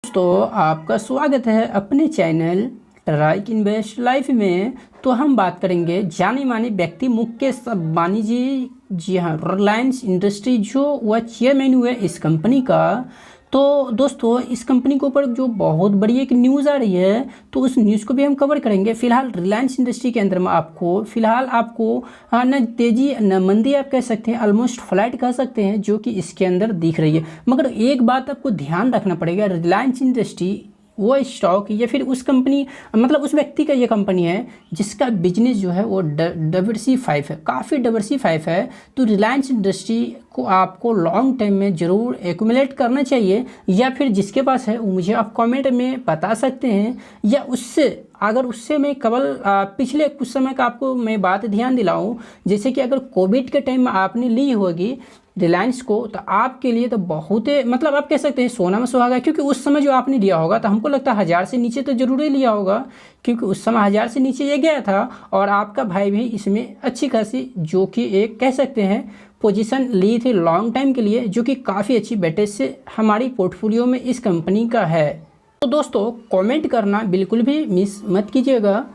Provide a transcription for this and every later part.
दोस्तों आपका स्वागत है अपने चैनल ट्राइक इन्वेस्ट लाइफ में। तो हम बात करेंगे जाने माने व्यक्ति मुकेश अंबानी जी हाँ, रिलायंस इंडस्ट्री जो वह चेयरमैन हुए इस कंपनी का। तो दोस्तों इस कंपनी के ऊपर जो बहुत बड़ी एक न्यूज़ आ रही है, तो उस न्यूज़ को भी हम कवर करेंगे। फिलहाल रिलायंस इंडस्ट्री के अंदर में आपको न तेज़ी न मंदी आप कह सकते हैं, ऑलमोस्ट फ्लैट कह सकते हैं, जो कि इसके अंदर दिख रही है। मगर एक बात आपको ध्यान रखना पड़ेगा, रिलायंस इंडस्ट्री वो स्टॉक या फिर उस कंपनी मतलब उस व्यक्ति का ये कंपनी है जिसका बिजनेस जो है वो डाइवर्सिफाइड है, काफ़ी डाइवर्सिफाइड है। तो रिलायंस इंडस्ट्री को आपको लॉन्ग टाइम में ज़रूर एक्यूमुलेट करना चाहिए, या फिर जिसके पास है वो मुझे आप कमेंट में बता सकते हैं। या उससे अगर उससे मैं केवल पिछले कुछ समय का आपको मैं बात ध्यान दिलाऊं, जैसे कि अगर कोविड के टाइम में आपने ली होगी रिलायंस को, तो आपके लिए तो बहुत मतलब आप कह सकते हैं सोना में सुहागा, क्योंकि उस समय जो आपने लिया होगा तो हमको लगता है 1000 से नीचे तो जरूर ही लिया होगा, क्योंकि उस समय 1000 से नीचे ये गया था। और आपका भाई भी इसमें अच्छी खासी जो कि एक कह सकते हैं पोजीशन ली थी लॉन्ग टाइम के लिए, जो कि काफ़ी अच्छी वेटेज से हमारी पोर्टफोलियो में इस कंपनी का है। तो दोस्तों कमेंट करना बिल्कुल भी मिस मत कीजिएगा।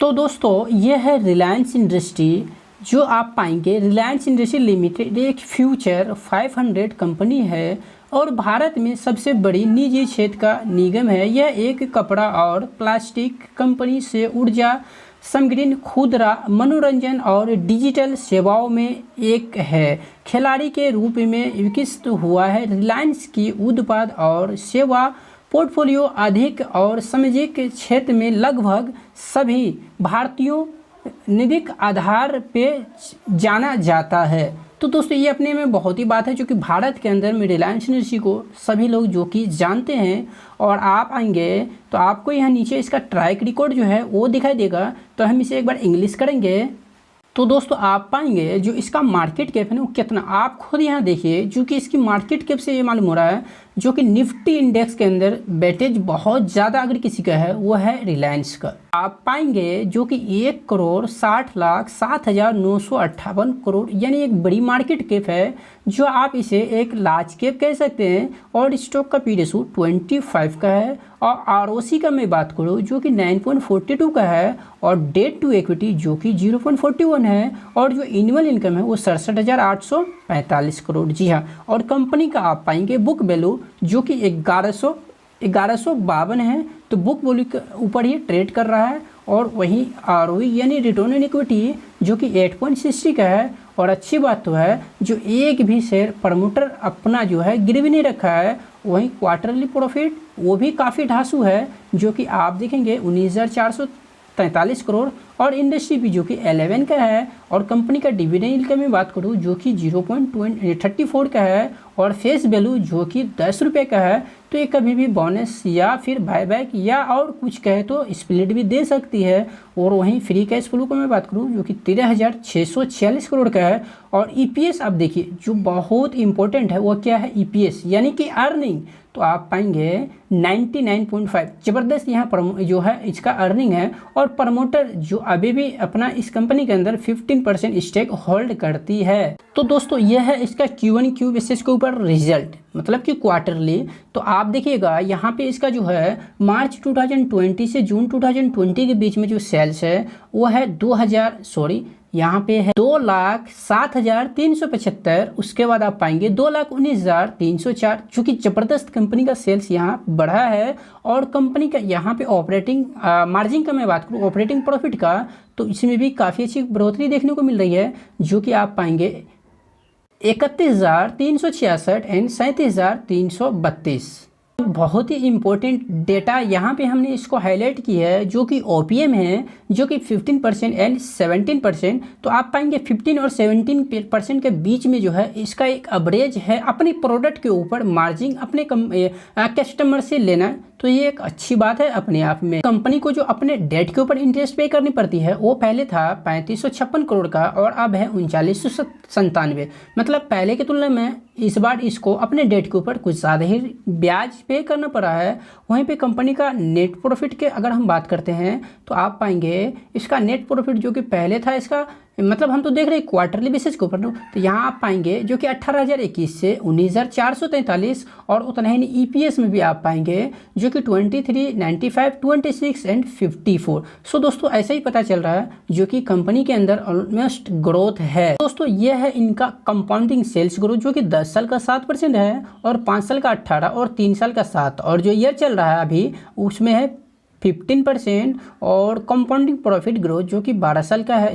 तो दोस्तों ये है रिलायंस इंडस्ट्री, जो आप पाएंगे रिलायंस इंडस्ट्री लिमिटेड एक फ्यूचर 500 कंपनी है और भारत में सबसे बड़ी निजी क्षेत्र का निगम है। यह एक कपड़ा और प्लास्टिक कंपनी से ऊर्जा समग्र खुदरा मनोरंजन और डिजिटल सेवाओं में एक है। खिलाड़ी के रूप में विकसित हुआ है। रिलायंस की उत्पाद और सेवा पोर्टफोलियो अधिक और सामाजिक क्षेत्र में लगभग सभी भारतीयों निधिक आधार पे जाना जाता है। तो दोस्तों ये अपने में बहुत ही बात है, जो कि भारत के अंदर में रिलायंस इंडस्ट्री को सभी लोग जो कि जानते हैं। और आप आएंगे तो आपको यहाँ नीचे इसका ट्रैक रिकॉर्ड जो है वो दिखाई देगा। तो हम इसे एक बार इंग्लिश करेंगे। तो दोस्तों आप पाएंगे जो इसका मार्केट कैप है ना वो कितना, आप खुद यहाँ देखिए, जो कि इसकी मार्केट कैप से ये मालूम हो रहा है, जो कि निफ्टी इंडेक्स के अंदर वेटेज बहुत ज़्यादा अगर किसी का है वो है रिलायंस का। आप पाएंगे जो कि 1,60,07,958 करोड़, यानी एक बड़ी मार्केट कैप है, जो आप इसे एक लार्ज कैप कह सकते हैं। और स्टॉक का पी रेशो 25 का है। और आरओसी का मैं बात करूँ जो कि 9.42 का है। और डेट टू इक्विटी जो कि 0.41 है। और जो एनुअल इनकम है वो 67,845 करोड़। जी हाँ, और कंपनी का आप पाएंगे बुक वैल्यू जो कि 1152 है। तो बुक वैल्यू के ऊपर ही ट्रेड कर रहा है। और वहीं आरओई यानी रिटर्न ऑन इक्विटी जो कि 8.60 का है। और अच्छी बात तो है जो एक भी शेयर प्रमोटर अपना जो है गिरवी नहीं रखा है। वहीं क्वार्टरली प्रॉफिट वो भी काफ़ी ढासू है, जो कि आप देखेंगे 19,443 करोड़। और इंडस्ट्री भी जो कि 11 का है। और कंपनी का डिविडेंड इनकम में बात करूँ जो कि 0.34 का है। और फेस वैल्यू जो कि 10 रुपये का है। तो ये कभी भी बोनस या फिर बायबैक या और कुछ कहे तो स्प्लिट भी दे सकती है। और वहीं फ्री कैश फ्लो को मैं बात करूँ जो कि 13,646 करोड़ का है। और ईपीएस आप देखिए जो बहुत इंपॉर्टेंट है, वो क्या है ईपीएस यानी कि अर्निंग। तो आप पाएंगे 99.5, ज़बरदस्त यहाँ जो है इसका अर्निंग है। और प्रमोटर जो अभी भी अपना इस कंपनी के अंदर 15% स्टेक होल्ड करती है। तो दोस्तों यह है इसका Q1Q बेसिस के ऊपर रिजल्ट, मतलब कि क्वार्टरली। तो आप देखिएगा यहाँ पे इसका जो है मार्च 2020 से जून 2020 के बीच में जो सेल्स है वो है 2,07,375। उसके बाद आप पाएंगे 2,19,304, चूँकि ज़बरदस्त कंपनी का सेल्स यहाँ बढ़ा है। और कंपनी का यहाँ पे ऑपरेटिंग मार्जिन का मैं बात करूँ, ऑपरेटिंग प्रॉफिट का, तो इसमें भी काफ़ी अच्छी बढ़ोतरी देखने को मिल रही है, जो कि आप पाएंगे 31,366 एंड 37,332। बहुत ही इम्पोर्टेंट डेटा यहाँ पे हमने इसको हाईलाइट की है, जो कि ओपीएम है, जो कि 15% एंड 17%। तो आप पाएंगे 15 और 17% के बीच में जो है इसका एक एवरेज है अपनी प्रोडक्ट के ऊपर मार्जिन अपने कस्टमर से लेना। तो ये एक अच्छी बात है अपने आप में। कंपनी को जो अपने डेट के ऊपर इंटरेस्ट पे करनी पड़ती है वो पहले था 3556 करोड़ का और अब है 3997। मतलब पहले की तुलना में इस बार इसको अपने डेट के ऊपर कुछ ज़्यादा ही ब्याज पे करना पड़ा है। वहीं पे कंपनी का नेट प्रॉफिट के अगर हम बात करते हैं तो आप पाएंगे इसका नेट प्रॉफिट जो कि पहले था इसका मतलब हम तो देख रहे हैं क्वार्टरली बेसिस के ऊपर, तो यहाँ आप पाएंगे जो कि 18,021 से 19,443 और उतना ही नहीं ईपीएस में भी आप पाएंगे जो कि 23, 95, 26 एंड 54। सो दोस्तों ऐसा ही पता चल रहा है जो कि कंपनी के अंदर ऑलमोस्ट ग्रोथ है। दोस्तों ये है इनका कंपाउंडिंग सेल्स ग्रोथ जो कि 10 साल का 7% है और 5 साल का 18 और 3 साल का 7 और जो ईयर चल रहा है अभी उसमें है 15% और कंपाउंडिंग प्रॉफिट ग्रोथ जो कि 10 साल का है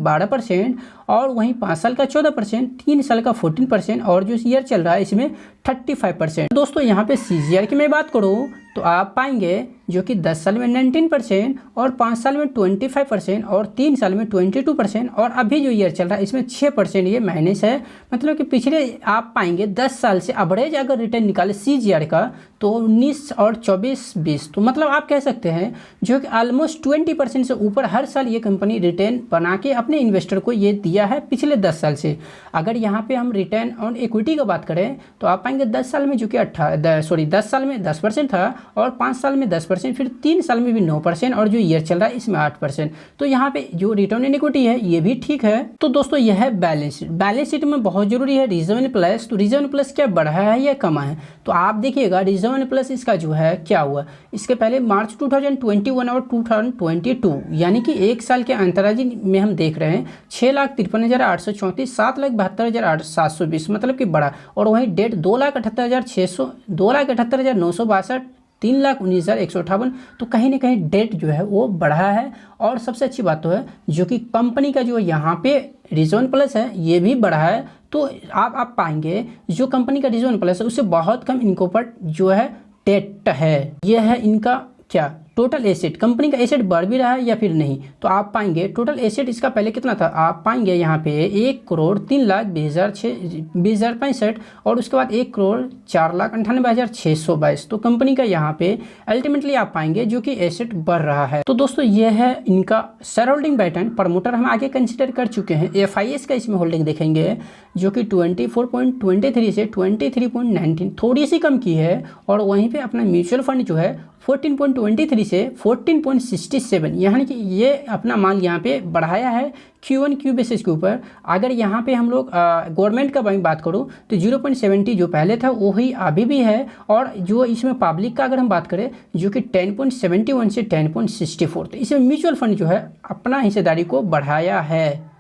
12% और वहीं 5 साल का 14%, 3 साल का 14% और जो ईयर चल रहा है इसमें 35%। दोस्तों यहाँ पे सीजीआर की मैं बात करूँ तो आप पाएंगे जो कि 10 साल में 19% और 5 साल में 25% और 3 साल में 22% और अभी जो ईयर चल रहा है इसमें 6% ये माइनस है। मतलब कि पिछले आप पाएंगे 10 साल से एवरेज अगर रिटर्न निकाले सीजीआर का तो 19 और 24, 20, तो मतलब आप कह सकते हैं जो कि ऑलमोस्ट 20% से ऊपर हर साल ये कंपनी रिटर्न बना के अपने इन्वेस्टर को ये दिया है पिछले 10 साल से। अगर यहाँ पे हम रिटर्न ऑन इक्विटी की बात करें तो आप पाएंगे 10 साल में जो कि 10 साल में 10% था और 5 साल में 10%, फिर 3 साल में भी 9% और जो ईयर चल रहा है इसमें 8%। तो यहाँ पे जो रिटर्न इन इक्विटी है ये भी ठीक है। तो दोस्तों यह है बैलेंस शीट। बैलेंस शीट में बहुत जरूरी है रिजर्व प्लस। तो रिजर्व प्लस क्या बढ़ा है या कमा है, तो आप देखिएगा रिजर्व प्लस इसका जो है क्या हुआ, इसके पहले मार्च 2021 और 2022 यानी कि एक साल के अंतराजी में हम देख रहे हैं 6,53,834, 7,72,720 मतलब कि बड़ा, और वहीं डेट 2,78,600, 2,78,962, 3,19,158। तो कहीं ना कहीं डेट जो है वो बढ़ा है। और सबसे अच्छी बात तो है जो कि कंपनी का जो यहाँ पे रिजर्व प्लस है ये भी बढ़ा है। तो आप पाएंगे जो कंपनी का रिजर्व प्लस है उससे बहुत कम इनके ऊपर जो है डेट है। यह है इनका क्या टोटल एसेट, कंपनी का एसेट बढ़ भी रहा है या फिर नहीं। तो आप पाएंगे टोटल एसेट इसका पहले कितना था, आप पाएंगे यहाँ पे 1,03,20,65 और उसके बाद 1,04,98,622। तो कंपनी का यहाँ पे अल्टीमेटली आप पाएंगे जो कि एसेट बढ़ रहा है। तो दोस्तों ये है इनका शेयर होल्डिंग पैटर्न। प्रमोटर हम आगे कंसिडर कर चुके हैं। FIS का इसमें होल्डिंग देखेंगे जो कि 24.23 से 23.19 थोड़ी सी कम की है और वहीं पे अपना म्यूचुअल फंड जो है 14.23 से 14.67 यानी कि ये अपना माल यहाँ पे बढ़ाया है Q1Q बेसिस के ऊपर। अगर यहाँ पे हम लोग गवर्नमेंट का बात करूँ तो 0.70 जो पहले था वही अभी भी है, और जो इसमें पब्लिक का अगर हम बात करें जो कि 10.71 से 10.64, तो इसमें म्यूचुअल फंड जो है अपना हिस्सेदारी को बढ़ाया है।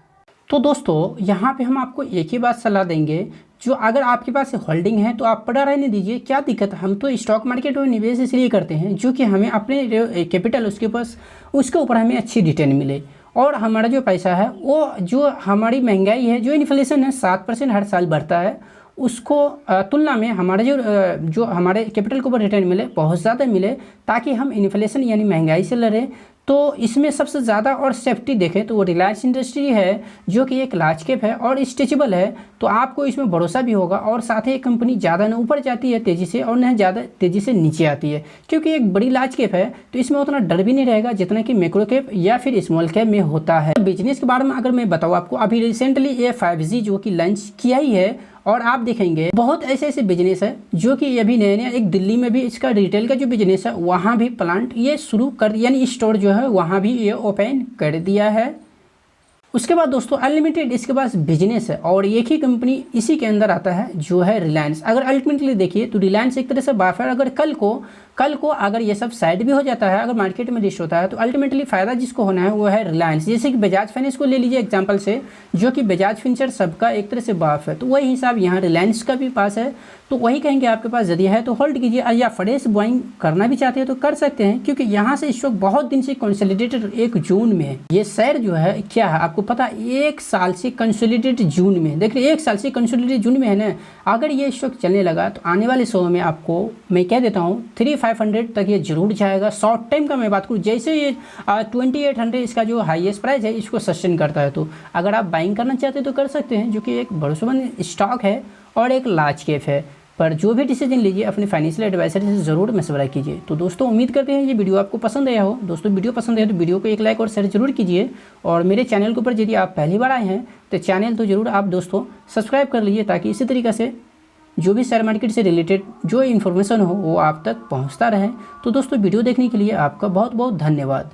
तो दोस्तों यहाँ पे हम आपको एक ही बात सलाह देंगे, जो अगर आपके पास होल्डिंग है तो आप पड़ा रहने दीजिए, क्या दिक्कत है। हम तो स्टॉक मार्केट में निवेश इसलिए करते हैं जो कि हमें अपने कैपिटल उसके ऊपर हमें अच्छी रिटर्न मिले, और हमारा जो पैसा है वो जो हमारी महंगाई है, जो इन्फ्लेशन है 7% हर साल बढ़ता है, उसको तुलना में हमारे जो हमारे कैपिटल के ऊपर रिटर्न मिले बहुत ज़्यादा मिले, ताकि हम इन्फ्लेशन यानी महंगाई से लड़ें। तो इसमें सबसे ज़्यादा और सेफ्टी देखें तो वो रिलायंस इंडस्ट्री है जो कि एक लार्ज कैप है और स्ट्रेचेबल है। तो आपको इसमें भरोसा भी होगा, और साथ ही एक कंपनी ज़्यादा न ऊपर जाती है तेज़ी से और न ज़्यादा तेज़ी से नीचे आती है, क्योंकि एक बड़ी लार्ज कैप है तो इसमें उतना डर भी नहीं रहेगा जितना कि मैक्रो कैप या फिर स्मॉल कैप में होता है। बिजनेस के बारे में अगर मैं बताऊँ आपको, अभी रिसेंटली ये 5G जो कि लॉन्च किया ही है, और आप देखेंगे बहुत ऐसे बिजनेस है जो कि अभी नए नए, एक दिल्ली में भी इसका रिटेल का जो बिजनेस है वहाँ भी प्लांट ये शुरू कर, यानी स्टोर जो है वहाँ भी ये ओपन कर दिया है। उसके बाद दोस्तों अनलिमिटेड इसके पास बिजनेस है, और एक ही कंपनी इसी के अंदर आता है जो है रिलायंस। अगर अल्टीमेटली देखिए तो रिलायंस एक तरह से बाफर, अगर कल को अगर ये सब साइड भी हो जाता है, अगर मार्केट में लिस्ट होता है, तो अल्टीमेटली फ़ायदा जिसको होना है वो है रिलायंस। जैसे कि बजाज फाइनेंस को ले लीजिए एग्जांपल से, जो कि बजाज फिंसर सबका एक तरह से बाफ है, तो वही हिसाब यहाँ रिलायंस का भी पास है। तो वही कहेंगे आपके पास यदि है तो होल्ड कीजिए, या फ्रेश बाइंग करना भी चाहते हैं तो कर सकते हैं, क्योंकि यहाँ से स्टॉक बहुत दिन से कंसोलिडेटेड 1 जून में है। ये शेयर जो है क्या है आपको पता, 1 साल से कंसोलिडेटेड जून में, देख रहे 1 साल से कंसोलिडेटेड जून में है ना। अगर ये स्टॉक चलने लगा तो आने वाले समय में आपको मैं कह देता हूँ 3500 तक ये जरूर जाएगा। शॉर्ट टाइम का मैं बात करूँ, जैसे ये 2800 इसका जो हाईएस्ट प्राइस है इसको सस्टेन करता है, तो अगर आप बाइंग करना चाहते हैं तो कर सकते हैं, जो कि एक भरोसेमंद स्टॉक है और एक लार्ज कैप है। पर जो भी डिसीजन लीजिए अपने फाइनेंशियल एडवाइजर से ज़रूर मशवरा कीजिए। तो दोस्तों उम्मीद करते हैं ये वीडियो आपको पसंद आया हो। दोस्तों वीडियो पसंद आया तो वीडियो को एक लाइक और शेयर जरूर कीजिए, और मेरे चैनल के ऊपर यदि आप पहली बार आए हैं तो चैनल तो ज़रूर आप दोस्तों सब्सक्राइब कर लीजिए, ताकि इसी तरीके से जो भी शेयर मार्केट से रिलेटेड जो इन्फॉर्मेशन हो वो आप तक पहुँचता रहे। तो दोस्तों वीडियो देखने के लिए आपका बहुत बहुत धन्यवाद।